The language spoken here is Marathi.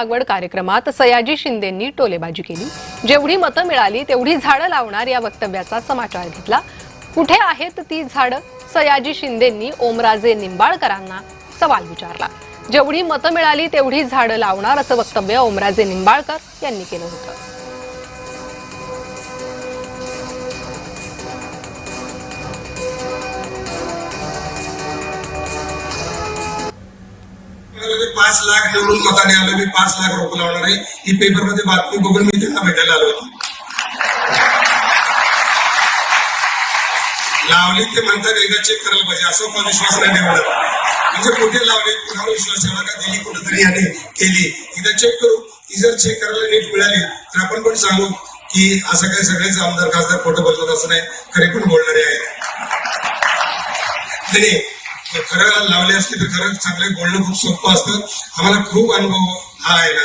लागवड कार्यक्रमात सयाजी शिंदेंनी टोलेबाजी केली। जेवढी मतं मिळाली तेवढी झाडं लावणार या वक्तव्याचा समाचार घेतला। कुठे आहेत ती झाडं? सयाजी शिंदेंनी ओमराजे निंबाळकरांना सवाल विचारला। जेवढी मतं मिळाली तेवढी झाडं लावणार असं वक्तव्य ओमराजे निंबाळकर यांनी केलं होतं। मध्ये 5 लाख निवडून मताने आलो, मी 5 लाख रोप लावणार आहे ही पेपरमध्ये बातमी बघून मी त्यांना भेटायला आलो होतो। लावली ते म्हणतात एकदा चेक करायला पाहिजे, असं पण विश्वास नाही ठेवला। म्हणजे कुठे लावले कुणावर विश्वास ठेवला का दिली कुठेतरी आणि केली, एकदा चेक करू। ती जर चेक करायला नीट मिळाली तर आपण पण सांगू की असं काही सगळेच आमदार खासदार खोटं बोलतात असं नाही, खरे पण बोलणारे आहेत। खरं लावले असते तर खरं चांगलं बोलणं खूप सोपं असतं। आम्हाला खूप अनुभव हा आहे ना।